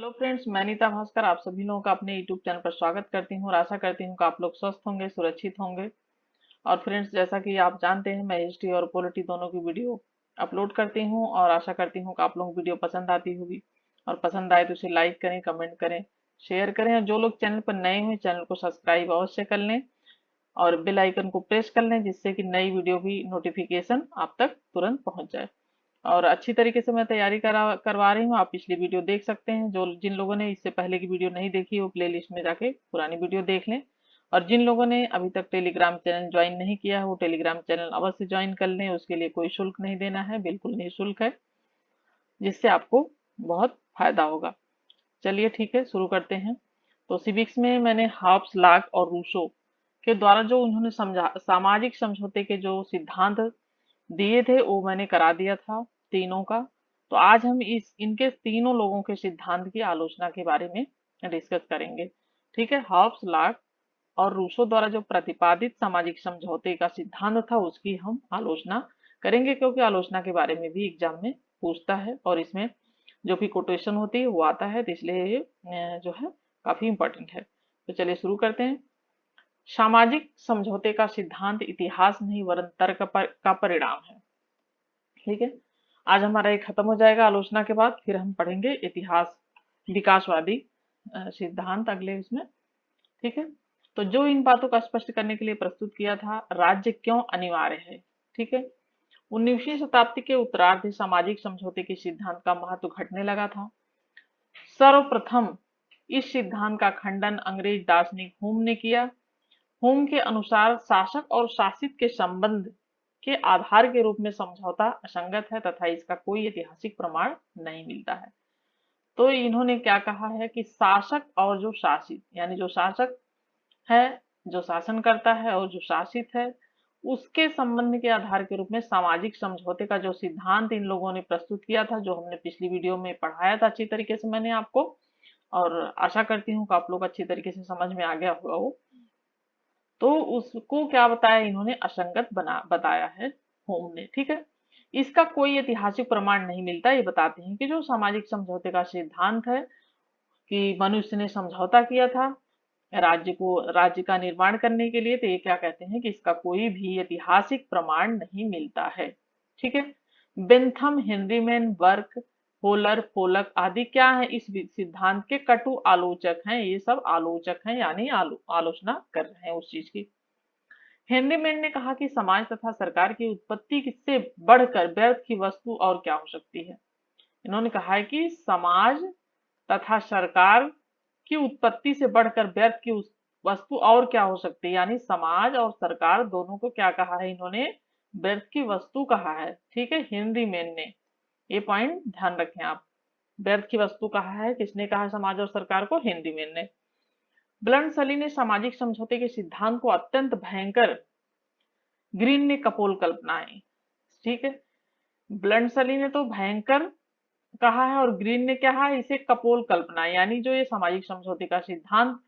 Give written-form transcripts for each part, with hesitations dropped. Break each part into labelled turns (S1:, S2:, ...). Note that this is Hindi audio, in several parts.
S1: हेलो फ्रेंड्स, मैं नीता भास्कर आप सभी लोगों का अपने यूट्यूब चैनल पर स्वागत करती हूँ और आशा करती हूँ कि आप लोग स्वस्थ होंगे, सुरक्षित होंगे। और फ्रेंड्स, जैसा कि आप जानते हैं, मैं हिस्ट्री और पॉलिटी दोनों की वीडियो अपलोड करती हूँ और आशा करती हूँ कि आप लोगों को वीडियो पसंद आती होगी। और पसंद आए तो इसे लाइक करें, कमेंट करें, शेयर करें। और जो लोग चैनल पर नए हुए, चैनल को सब्सक्राइब अवश्य कर लें और बेल आइकन को प्रेस कर लें, जिससे कि नई वीडियो की नोटिफिकेशन आप तक तुरंत पहुंच जाए। और अच्छी तरीके से मैं तैयारी करवा रही हूँ। आप पिछली वीडियो देख सकते हैं। जो जिन लोगों ने इससे पहले की वीडियो नहीं देखी, वो प्लेलिस्ट में जाके पुरानी वीडियो देख लें। और जिन लोगों ने अभी तक टेलीग्राम चैनल ज्वाइन नहीं किया है, वो टेलीग्राम चैनल अवश्य ज्वाइन कर लें। उसके लिए कोई शुल्क नहीं देना है, बिल्कुल निःशुल्क है, जिससे आपको बहुत फायदा होगा। चलिए ठीक है, शुरू करते हैं। तो सिविक्स में मैंने हॉब्स, लॉक और रूसो के द्वारा जो उन्होंने समझा सामाजिक समझौते के जो सिद्धांत दिए थे, वो मैंने करा दिया था तीनों का। तो आज हम इस इनके तीनों लोगों के सिद्धांत की आलोचना के बारे में डिस्कस करेंगे। ठीक है, हॉब्स, लॉक और रूसो द्वारा जो प्रतिपादित सामाजिक समझौते का सिद्धांत था, उसकी हम आलोचना करेंगे, क्योंकि आलोचना के बारे में भी एग्जाम में पूछता है और इसमें जो भी कोटेशन होती है वो आता है। तो इसलिए ये जो है काफी इंपॉर्टेंट है। तो चलिए शुरू करते हैं। सामाजिक समझौते का सिद्धांत इतिहास नहीं वरन तर्क का परिणाम है। ठीक है, आज हमारा ये खत्म हो जाएगा आलोचना के बाद, फिर हम पढ़ेंगे इतिहास, विकासवादी सिद्धांत अगले इसमें। ठीक है, तो जो इन बातों का स्पष्ट करने के लिए प्रस्तुत किया था, राज्य क्यों अनिवार्य है। ठीक है, 19वीं शताब्दी के उत्तरार्ध सामाजिक समझौते के सिद्धांत का महत्व घटने लगा था। सर्वप्रथम इस सिद्धांत का खंडन अंग्रेज दार्शनिक हुम ने किया। हुम के अनुसार शासक और शासित के संबंध के आधार के रूप में समझौता असंगत है तथा इसका कोई ऐतिहासिक प्रमाण नहीं मिलता है। तो इन्होंने क्या कहा है कि शासक और जो शासित, यानी जो शासक है, जो शासन करता है, और जो शासित है, उसके संबंध के आधार के रूप में सामाजिक समझौते का जो सिद्धांत इन लोगों ने प्रस्तुत किया था, जो हमने पिछली वीडियो में पढ़ाया था अच्छी तरीके से मैंने आपको, और आशा करती हूँ कि आप लोग अच्छी तरीके से समझ में आ गया होगा वो। तो उसको क्या बताया इन्होंने, असंगत बताया है होम ने। ठीक है, इसका कोई ऐतिहासिक प्रमाण नहीं मिलता। ये बताते हैं कि जो सामाजिक समझौते का सिद्धांत है कि मनुष्य ने समझौता किया था राज्य का निर्माण करने के लिए, तो ये क्या कहते हैं कि इसका कोई भी ऐतिहासिक प्रमाण नहीं मिलता है। ठीक है, बेंथम, हेनरीमैन, बर्क, होलर, फोलक आदि क्या है, इस सिद्धांत के कटु आलोचक हैं। ये सब आलोचक हैं, यानी आलोचना कर रहे हैं उस चीज की। हेनरी मेन ने कहा कि समाज तथा सरकार की उत्पत्ति से बढ़कर व्यर्थ की वस्तु और क्या हो सकती है। इन्होंने कहा है कि समाज तथा सरकार की उत्पत्ति से बढ़कर व्यर्थ की वस्तु और क्या हो सकती है, यानी समाज और सरकार दोनों को क्या कहा है इन्होंने, व्यर्थ की वस्तु कहा है। ठीक है, हेनरी मेन ने, ये पॉइंट ध्यान रखें आप। व्यर्थ की वस्तु कहा है, किसने कहा समाज और सरकार को, हेनरी मेन ने। ब्लंड सली ने सामाजिक समझौते के सिद्धांत को अत्यंत भयंकर, ग्रीन ने कपोल कल्पनाएं। ठीक है, ब्लंड सली ने तो भयंकर कहा है और ग्रीन ने क्या है, इसे कपोल कल्पना, यानी जो ये सामाजिक समझौते का सिद्धांत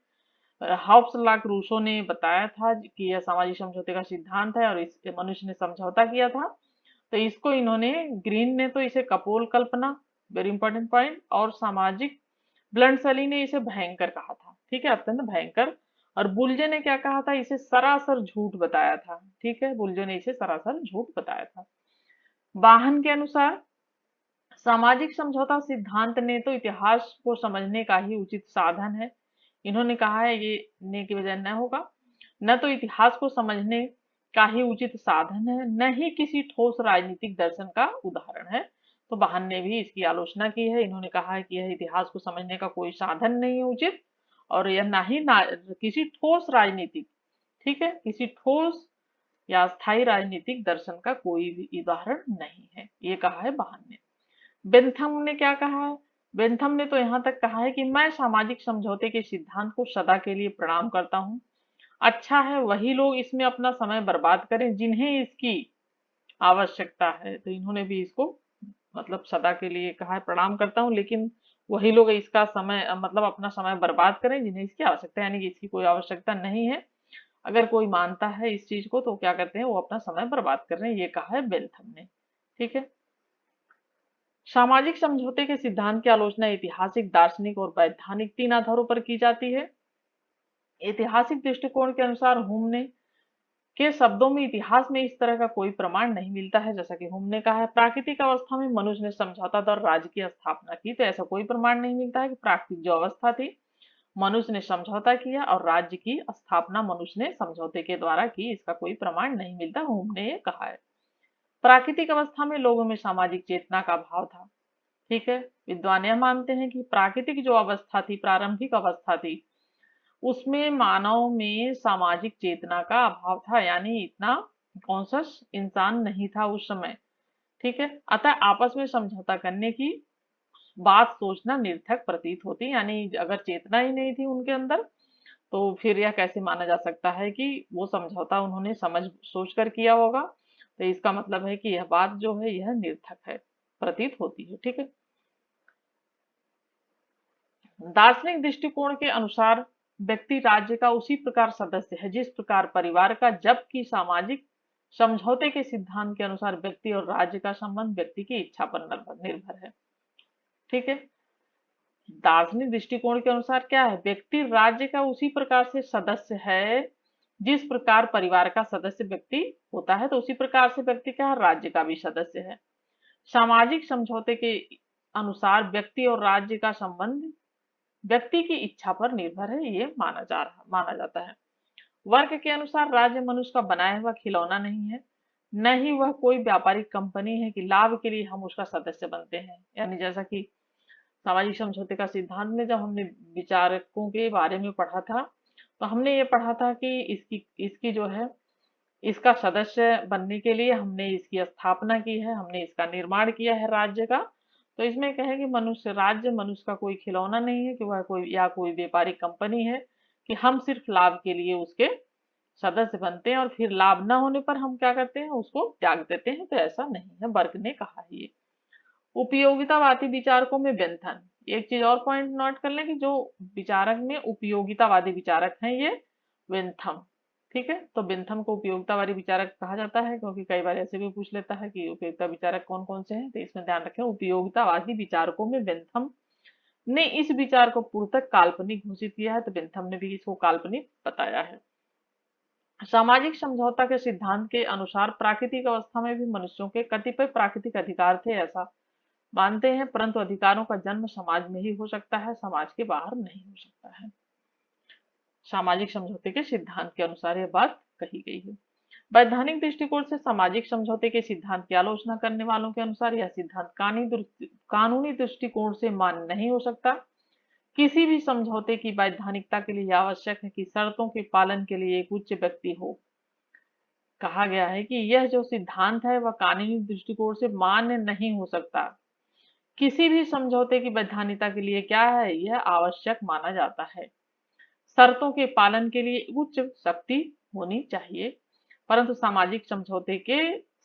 S1: हॉब्स, लॉक, रूसो ने बताया था कि यह सामाजिक समझौते का सिद्धांत है और इस मनुष्य ने समझौता किया था, तो इसको इन्होंने, ग्रीन ने तो इसे कपोल कल्पना, वेरी इंपॉर्टेंट पॉइंट, और सामाजिक ब्लंड सली ने इसे भयंकर कहा था। ठीक है, अत्यंत भयंकर। और बुल्जे ने क्या कहा था, इसे सरासर झूठ बताया था। ठीक है, बुल्जे ने इसे सरासर झूठ बताया था। वाहन के अनुसार सामाजिक समझौता सिद्धांत ने तो इतिहास को समझने का ही उचित साधन है। इन्होंने कहा है ये ने की वजह न होगा, न तो इतिहास को समझने का ही उचित साधन है, न ही किसी ठोस राजनीतिक दर्शन का उदाहरण है। तो वाहन ने भी इसकी आलोचना की है। इन्होंने कहा है कि यह इतिहास को समझने का कोई साधन नहीं है उचित, और यह किसी ठोस राजनीतिक, ठीक है, किसी ठोस या स्थायी राजनीतिक दर्शन का कोई भी उदाहरण नहीं है, ये कहा है वाहन ने। बेंथम ने क्या कहा है, बेंथम ने तो यहाँ तक कहा है कि मैं सामाजिक समझौते के सिद्धांत को सदा के लिए प्रणाम करता हूँ। अच्छा है वही लोग इसमें अपना समय बर्बाद करें जिन्हें इसकी आवश्यकता है। तो इन्होंने भी इसको मतलब सदा के लिए कहा है, प्रणाम करता हूँ, लेकिन वही लोग इसका समय मतलब अपना समय बर्बाद करें जिन्हें इसकी आवश्यकता है, यानी कि इसकी कोई आवश्यकता नहीं है। अगर कोई मानता है इस चीज को तो क्या कहते हैं, वो अपना समय बर्बाद कर रहे हैं, ये कहा है बेंथम ने। ठीक है, सामाजिक समझौते के सिद्धांत की आलोचना ऐतिहासिक, दार्शनिक और वैधानिक तीन आधारों पर की जाती है। ऐतिहासिक दृष्टिकोण के अनुसार हुम ने के शब्दों में इतिहास में इस तरह का कोई प्रमाण नहीं मिलता है। जैसा कि हुम ने कहा है, प्राकृतिक अवस्था में मनुष्य ने समझौता द्वारा राज्य की स्थापना की, तो ऐसा कोई प्रमाण नहीं मिलता है कि प्राकृतिक जो अवस्था थी मनुष्य ने समझौता किया और राज्य की स्थापना मनुष्य ने समझौते के द्वारा की, इसका कोई प्रमाण नहीं मिलता, हुम ने ये कहा है। प्राकृतिक अवस्था में लोगों में सामाजिक चेतना का अभाव था। ठीक है, विद्वान यह मानते हैं कि प्राकृतिक जो अवस्था थी, प्रारंभिक अवस्था थी, उसमें मानव में सामाजिक चेतना का अभाव था, यानी इतना कॉन्शियस इंसान नहीं था उस समय। ठीक है, अतः आपस में समझौता करने की बात सोचना निर्थक प्रतीत होती, यानी अगर चेतना ही नहीं थी उनके अंदर तो फिर यह कैसे माना जा सकता है कि वो समझौता उन्होंने समझ सोच कर किया होगा। तो इसका मतलब है कि यह बात जो है यह निर्थक है, प्रतीत होती है। ठीक है, दार्शनिक दृष्टिकोण के अनुसार व्यक्ति राज्य का उसी प्रकार सदस्य है जिस प्रकार परिवार का, जबकि सामाजिक समझौते के सिद्धांत के अनुसार व्यक्ति और राज्य का संबंध व्यक्ति की इच्छा पर निर्भर है। ठीक है, दार्शनिक दृष्टिकोण के अनुसार क्या है, व्यक्ति राज्य का उसी प्रकार से सदस्य है जिस प्रकार परिवार का सदस्य व्यक्ति होता है, तो उसी प्रकार से व्यक्ति क्या है, राज्य का भी सदस्य है। सामाजिक समझौते के अनुसार व्यक्ति और राज्य का संबंध व्यक्ति की इच्छा पर निर्भर है, ये माना जाता है। वर्ग के अनुसार राज्य मनुष्य का बनाया हुआ खिलौना नहीं है, न ही वह कोई व्यापारिक कंपनी है कि लाभ के लिए हम उसका सदस्य बनते हैं। यानी जैसा कि सामाजिक समझौते का सिद्धांत में जब हमने विचारकों के बारे में पढ़ा था, तो हमने ये पढ़ा था कि इसकी इसकी जो है इसका सदस्य बनने के लिए हमने इसकी स्थापना की है, हमने इसका निर्माण किया है राज्य का। तो इसमें कहे कि मनुष्य राज्य मनुष्य का कोई खिलौना नहीं है कि वह कोई व्यापारिक कंपनी है कि हम सिर्फ लाभ के लिए उसके सदस्य बनते हैं और फिर लाभ न होने पर हम क्या करते हैं, उसको त्याग देते हैं। तो ऐसा नहीं है, बर्क ने कहा है ये। उपयोगितावादी विचारकों में बेंथन, एक चीज और पॉइंट नोट कर लें कि जो विचारक में उपयोगितावादी विचारक हैं ये बेंथम। ठीक है, तो बेंथम को उपयोगितावादी विचारक कहा जाता है, क्योंकि कई बार ऐसे भी पूछ लेता है कि उपयोगिता विचारक कौन कौन से हैं, तो इसमें ध्यान रखें उपयोगितावादी विचारकों में बेंथम ने इस विचार को पूर्णतः काल्पनिक घोषित किया है, तो बेंथम ने भी इसको काल्पनिक बताया है। सामाजिक समझौता के सिद्धांत के अनुसार प्राकृतिक अवस्था में भी मनुष्यों के कतिपय प्राकृतिक अधिकार थे, ऐसा मानते हैं, परंतु अधिकारों का जन्म समाज में ही हो सकता है, समाज के बाहर नहीं हो सकता है। सामाजिक समझौते के सिद्धांत के अनुसार यह बात कही गई है। वैधानिक दृष्टिकोण से सामाजिक समझौते के सिद्धांत की आलोचना करने वालों के अनुसार यह सिद्धांत कानूनी दृष्टिकोण से मान्य नहीं हो सकता। किसी भी समझौते की वैधानिकता के लिए आवश्यक है कि शर्तों के पालन के लिए एक उच्च व्यक्ति हो। कहा गया है कि यह जो सिद्धांत है वह कानूनी दृष्टिकोण से मान्य नहीं हो सकता। किसी भी समझौते की वैधानिकता के लिए क्या है, यह आवश्यक माना जाता है। शर्तों के पालन के लिए उच्च शक्ति होनी चाहिए, परंतु सामाजिक समझौते के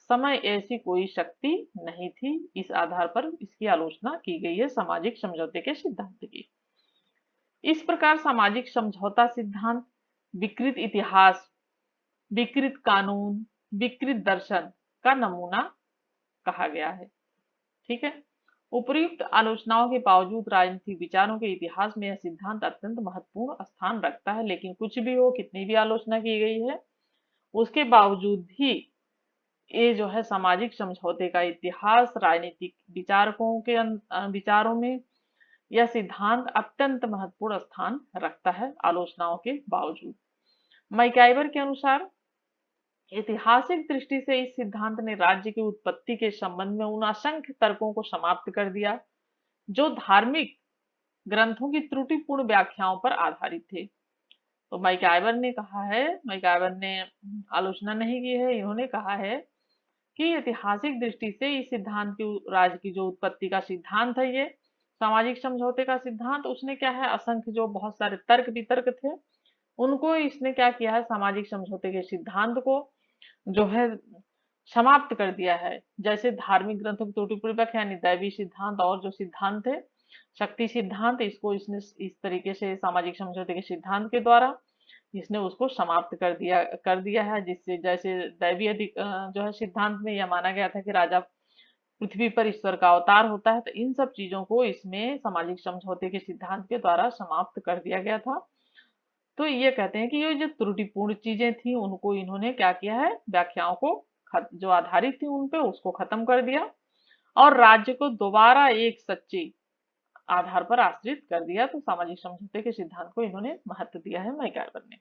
S1: समय ऐसी कोई शक्ति नहीं थी। इस आधार पर इसकी आलोचना की गई है सामाजिक समझौते के सिद्धांत की। इस प्रकार सामाजिक समझौता सिद्धांत विकृत इतिहास, विकृत कानून, विकृत दर्शन का नमूना कहा गया है। ठीक है, उपर्युक्त आलोचनाओं के बावजूद राजनीतिक विचारों के इतिहास में यह सिद्धांत अत्यंत महत्वपूर्ण स्थान रखता है। लेकिन कुछ भी हो, कितनी भी आलोचना की गई है, उसके बावजूद भी ये जो है सामाजिक समझौते का इतिहास, राजनीतिक विचारकों के विचारों में यह सिद्धांत अत्यंत महत्वपूर्ण स्थान रखता है आलोचनाओं के बावजूद। मैकाइवर के अनुसार ऐतिहासिक दृष्टि से इस सिद्धांत ने राज्य की उत्पत्ति के संबंध में उन असंख्य तर्कों को समाप्त कर दिया जो धार्मिक ग्रंथों की त्रुटिपूर्ण व्याख्याओं पर आधारित थे। तो मैकाइवर ने आलोचना नहीं की है, इन्होंने कहा है कि ऐतिहासिक दृष्टि से इस सिद्धांत की राज्य की जो उत्पत्ति का सिद्धांत है, ये सामाजिक समझौते का सिद्धांत, उसने क्या है, असंख्य जो बहुत सारे तर्क वितर्क थे उनको इसने क्या किया है, सामाजिक समझौते के सिद्धांत को जो है समाप्त कर दिया है। जैसे धार्मिक ग्रंथों की त्रुटिपूर्ण व्याख्या यानी दैवी सिद्धांत और जो सिद्धांत है शक्ति सिद्धांत, इसको इसने इस तरीके से सामाजिक समझौते के सिद्धांत के द्वारा इसने उसको समाप्त कर दिया है, जिससे जैसे जो है सिद्धांत में यह माना गया था कि राजा पृथ्वी पर ईश्वर का अवतार होता है। तो इन सब चीजों को इसमें सामाजिक समझौते के सिद्धांत के द्वारा समाप्त कर दिया गया था। तो ये कहते हैं कि ये जो त्रुटिपूर्ण चीजें थी उनको इन्होंने क्या किया है, व्याख्याओं को जो आधारित थी उन पे उसको खत्म कर दिया और राज्य को दोबारा एक सच्चे आधार पर आश्रित कर दिया। तो सामाजिक समझौते के सिद्धांत को इन्होंने महत्व दिया है मैकार्वर ने।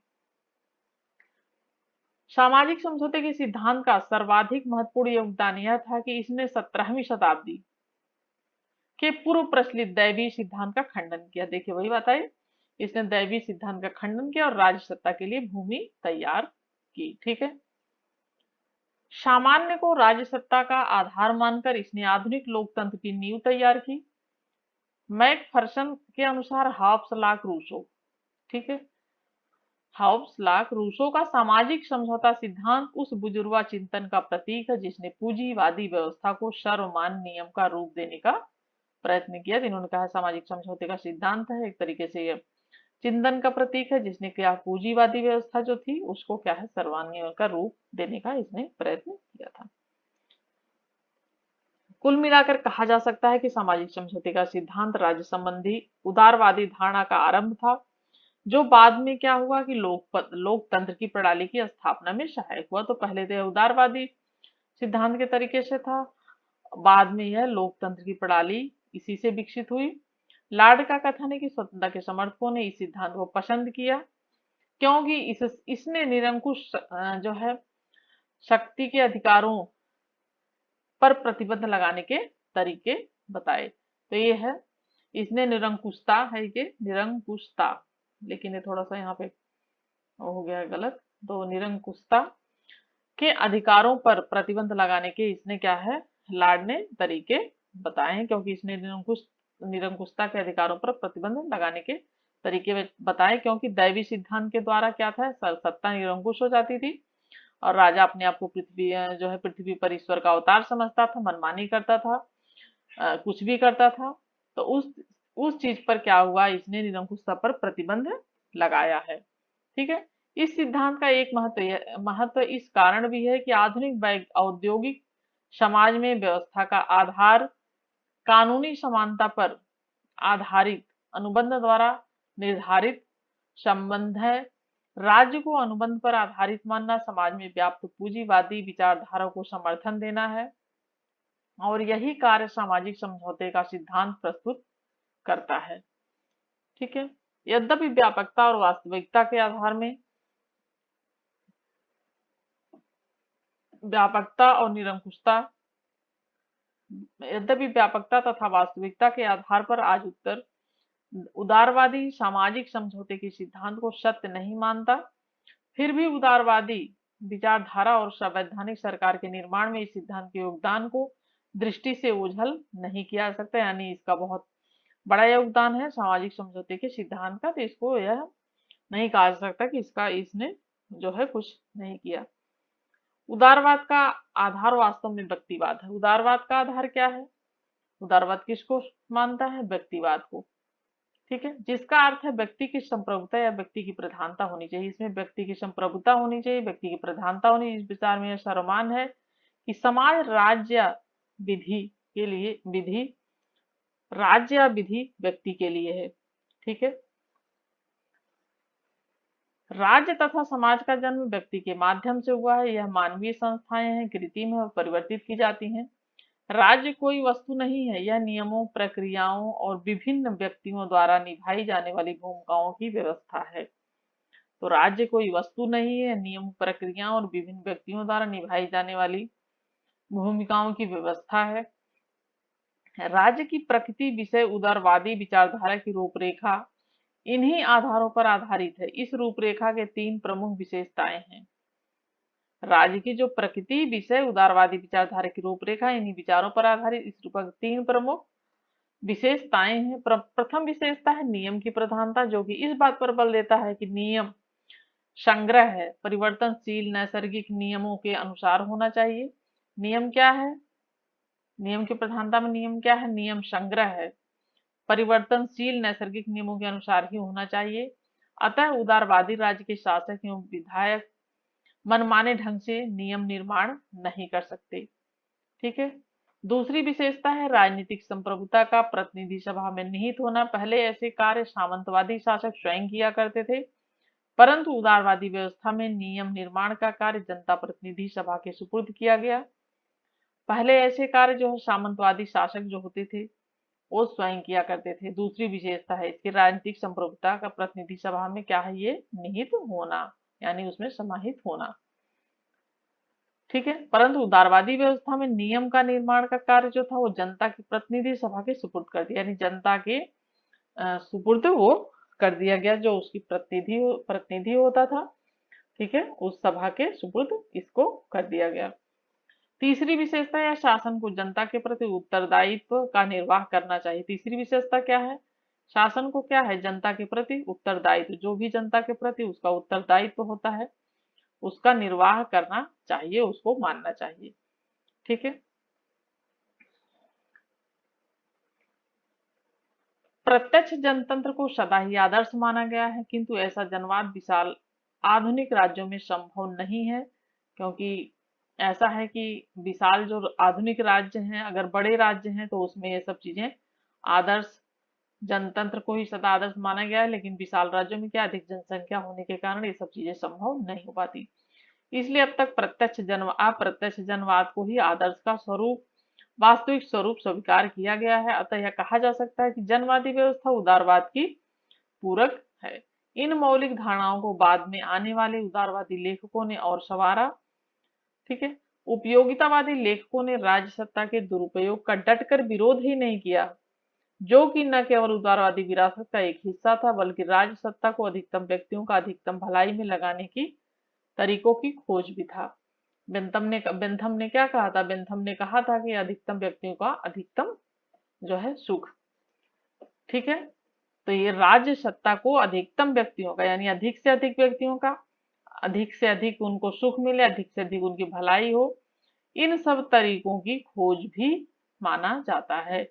S1: सामाजिक समझौते के सिद्धांत का सर्वाधिक महत्वपूर्ण योगदान यह था कि इसने 17वीं शताब्दी के पूर्व प्रचलित दैवीय सिद्धांत का खंडन किया। देखिए वही बात आई, इसने दैवीय सिद्धांत का खंडन किया और राज्य सत्ता के लिए भूमि तैयार की। ठीक है, सामान्य को राज्य सत्ता का आधार मानकर इसने आधुनिक लोकतंत्र की नींव तैयार की। मैकफर्सन के अनुसार हॉब्स लॉक रूसो, ठीक है, हॉब्स लॉक रूसो का सामाजिक समझौता सिद्धांत उस बुजुर्गा चिंतन का प्रतीक है जिसने पूंजीवादी व्यवस्था को सर्वमान्य नियम का रूप देने का प्रयत्न किया। इन्होंने कहा सामाजिक समझौते का सिद्धांत है एक तरीके से ये चिंतन का प्रतीक है जिसने क्या पूंजीवादी व्यवस्था जो थी उसको क्या है सर्वमान्य का रूप देने का इसने प्रयत्न किया था। कुल मिलाकर कहा जा सकता है कि सामाजिक समझौते का सिद्धांत राज्य संबंधी उदारवादी धारणा का आरंभ था जो बाद में क्या हुआ कि लोकतंत्र की प्रणाली की स्थापना में सहायक हुआ। तो पहले तो उदारवादी सिद्धांत के तरीके से था, बाद में यह लोकतंत्र की प्रणाली इसी से विकसित हुई। लॉर्ड का कथन है कि स्वतंत्रता के समर्थकों ने इस सिद्धांत को पसंद किया क्योंकि इसने निरंकुश जो है शक्ति के अधिकारों पर प्रतिबंध लगाने के तरीके बताए। तो ये है, इसने निरंकुशता है, ये निरंकुशता, लेकिन ये थोड़ा सा यहाँ पे हो गया गलत। तो निरंकुशता के अधिकारों पर प्रतिबंध लगाने के इसने क्या है लॉर्ड ने तरीके बताए हैं क्योंकि इसने निरंकुशता के अधिकारों पर प्रतिबंध लगाने के तरीके बताए क्योंकि दैवी सिद्धांत के द्वारा क्या था सत्ता निरंकुश हो जाती थी और राजा अपने आप को पृथ्वी जो है पृथ्वी पर ईश्वर का अवतार समझता था, मनमानी करता था, कुछ भी करता था। तो उस चीज पर क्या हुआ, इसने निरंकुशता पर प्रतिबंध लगाया है। ठीक है, इस सिद्धांत का एक महत्व इस कारण भी है कि आधुनिक औद्योगिक समाज में व्यवस्था का आधार कानूनी समानता पर आधारित अनुबंध द्वारा निर्धारित संबंध है। राज्य को अनुबंध पर आधारित मानना समाज में व्याप्त पूंजीवादी विचारधारा को समर्थन देना है और यही कार्य सामाजिक समझौते का सिद्धांत प्रस्तुत करता है। ठीक है, यद्यपि व्यापकता और वास्तविकता के आधार में व्यापकता और निरंकुशता यद्यपि व्यापकता तथा वास्तविकता के आधार पर आज उत्तर उदारवादी सामाजिक समझौते के सिद्धांत को सत्य नहीं मानता, फिर भी उदारवादी विचारधारा और संवैधानिक सरकार के निर्माण में इस सिद्धांत के योगदान को दृष्टि से ओझल नहीं किया जा सकता। यानी इसका बहुत बड़ा योगदान है सामाजिक समझौते के सिद्धांत का, तो इसको यह नहीं कहा जा सकता कि इसने जो है कुछ नहीं किया। उदारवाद का आधार वास्तव में व्यक्तिवाद है। उदारवाद का आधार क्या है, उदारवाद किसको मानता है, व्यक्तिवाद को। ठीक है, जिसका अर्थ है व्यक्ति की संप्रभुता या व्यक्ति की प्रधानता होनी चाहिए। इसमें व्यक्ति की संप्रभुता होनी चाहिए, व्यक्ति की प्रधानता होनी। इस विचार में यह सर्वमान्य है कि समाज राज्य विधि के लिए विधि राज्य या विधि व्यक्ति के लिए है। ठीक है, राज्य तथा समाज का जन्म व्यक्ति के माध्यम से हुआ है। यह मानवीय संस्थाएं हैं, कृत्रिम है और परिवर्तित की जाती हैं। राज्य कोई वस्तु नहीं है, यह नियमों प्रक्रियाओं और विभिन्न व्यक्तियों द्वारा निभाई जाने वाली भूमिकाओं की व्यवस्था है। तो राज्य कोई वस्तु नहीं है, नियम प्रक्रियाओं और विभिन्न व्यक्तियों द्वारा निभाई जाने वाली भूमिकाओं की व्यवस्था है। राज्य की प्रकृति विषय उदारवादी विचारधारा की रूपरेखा इन्हीं आधारों पर आधारित है। इस रूपरेखा के 3 प्रमुख विशेषताएं हैं। राज्य की जो प्रकृति विषय उदारवादी विचारधारा की रूपरेखा इन्हीं विचारों पर आधारित इस रूप 3 प्रमुख विशेषताएं हैं। प्रथम विशेषता है नियम की प्रधानता, जो कि इस बात पर बल देता है कि नियम संग्रह है, परिवर्तनशील नैसर्गिक नियमों के अनुसार होना चाहिए। नियम क्या है, नियम की प्रधानता में नियम क्या है, नियम संग्रह है, परिवर्तनशील नैसर्गिक नियमों के अनुसार ही होना चाहिए। अतः उदारवादी राज्य के शासक एवं विधायक मनमाने ढंग से नियम निर्माण नहीं कर सकते। ठीक है, दूसरी विशेषता है राजनीतिक संप्रभुता का प्रतिनिधि सभा में निहित होना। पहले ऐसे कार्य सामंतवादी शासक स्वयं किया करते थे, परंतु उदारवादी व्यवस्था में नियम निर्माण का कार्य जनता प्रतिनिधि सभा के सुपुर्द किया गया। पहले ऐसे कार्य जो है सामंतवादी शासक जो होते थे वो स्वयं किया करते थे। दूसरी विशेषता है इसकी राजनीतिक संप्रभुता का प्रतिनिधि सभा में क्या है, ये निहित होना, यानी उसमें समाहित होना। ठीक है, परंतु उदारवादी व्यवस्था में नियम का निर्माण का कार्य जो था वो जनता की प्रतिनिधि सभा के सुपुर्द कर दिया, यानी जनता के सुपुर्द वो कर दिया गया, जो उसकी प्रतिनिधि होता था। ठीक है, उस सभा के सुपुर्द इसको कर दिया गया। तीसरी विशेषता है शासन को जनता के प्रति उत्तरदायित्व का निर्वाह करना चाहिए। तीसरी विशेषता क्या है, शासन को क्या है, जनता के प्रति उत्तरदायित्व, जो भी जनता के प्रति उसका उत्तरदायित्व होता है उसका निर्वाह करना चाहिए, उसको मानना चाहिए। ठीक है, प्रत्यक्ष जनतंत्र को सदा ही आदर्श माना गया है, किंतु ऐसा जनवाद विशाल आधुनिक राज्यों में संभव नहीं है, क्योंकि ऐसा है कि विशाल जो आधुनिक राज्य हैं, अगर बड़े राज्य हैं तो उसमें ये सब चीजें आदर्श जनतंत्र को ही सदा आदर्श माना गया है, लेकिन विशाल राज्यों में क्या अधिक जनसंख्या होने के कारण ये सब चीजें संभव नहीं हो पाती। इसलिए अब तक अप्रत्यक्ष जनवाद को ही आदर्श का स्वरूप, वास्तविक स्वरूप स्वीकार किया गया है। अतः यह कहा जा सकता है कि जनवादी व्यवस्था उदारवाद की पूरक है। इन मौलिक धारणाओं को बाद में आने वाले उदारवादी लेखकों ने और संवारा। ठीक है, उपयोगितावादी लेखकों ने राज्य सत्ता के दुरुपयोग का डटकर विरोध ही नहीं किया, जो कि न केवल उदारवादी विरासत का एक हिस्सा था, बल्कि राज्य सत्ता को अधिकतम व्यक्तियों का अधिकतम भलाई में लगाने की तरीकों की खोज भी था। बेंथम ने क्या कहा था, बेंथम ने कहा था कि अधिकतम व्यक्तियों का अधिकतम जो है सुख। ठीक है, तो ये राज्य सत्ता को अधिकतम व्यक्तियों का, यानी अधिक से अधिक व्यक्तियों का अधिक से अधिक उनको सुख मिले, अधिक से अधिक उनकी भलाई हो, इन सब तरीकों की खोज भी माना जाता है।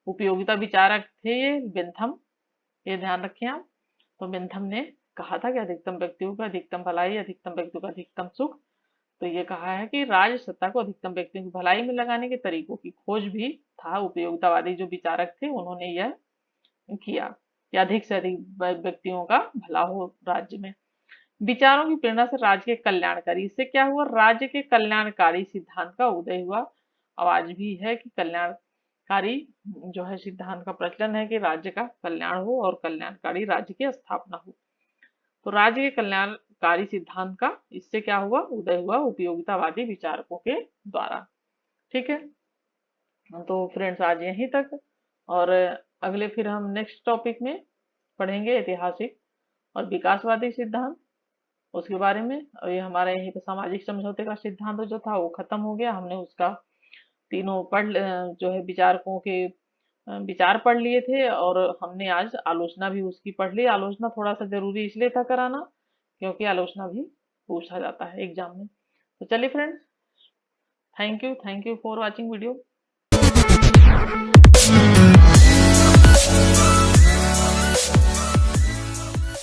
S1: उपयोगिता विचारक थे ये बेंथम, ये ध्यान रखें आप। तो बेंथम ने कहा था कि अधिकतम व्यक्तियों का अधिकतम भलाई, अधिकतम व्यक्तियों का अधिकतम सुख। तो ये कहा है कि राज्य सत्ता को अधिकतम व्यक्तियों की भलाई में लगाने के तरीकों की खोज भी था। उपयोगितावादी जो विचारक थे उन्होंने यह किया कि अधिक से अधिक व्यक्तियों का भला हो राज्य में। विचारों की प्रेरणा से राज्य के कल्याणकारी, इससे क्या हुआ, राज्य के कल्याणकारी सिद्धांत का उदय हुआ। आवाज भी है कि कल्याणकारी जो है सिद्धांत का प्रचलन है कि राज्य का कल्याण हो और कल्याणकारी राज्य की स्थापना हो। तो राज्य के कल्याणकारी सिद्धांत का इससे क्या हुआ, उदय हुआ उपयोगितावादी विचारकों के द्वारा। ठीक है, तो फ्रेंड्स आज यहीं तक, और अगले फिर हम नेक्स्ट टॉपिक में पढ़ेंगे ऐतिहासिक और विकासवादी सिद्धांत, उसके बारे में। और ये हमारा यहीं पे सामाजिक समझौते का सिद्धांत जो था वो खत्म हो गया, हमने उसका तीनों जो है विचारकों के विचार पढ़ लिए थे, और हमने आज आलोचना भी उसकी पढ़ ली। आलोचना थोड़ा सा जरूरी इसलिए था कराना क्योंकि आलोचना भी पूछा जाता है एग्जाम में। तो चलिए friends, thank you for watching video.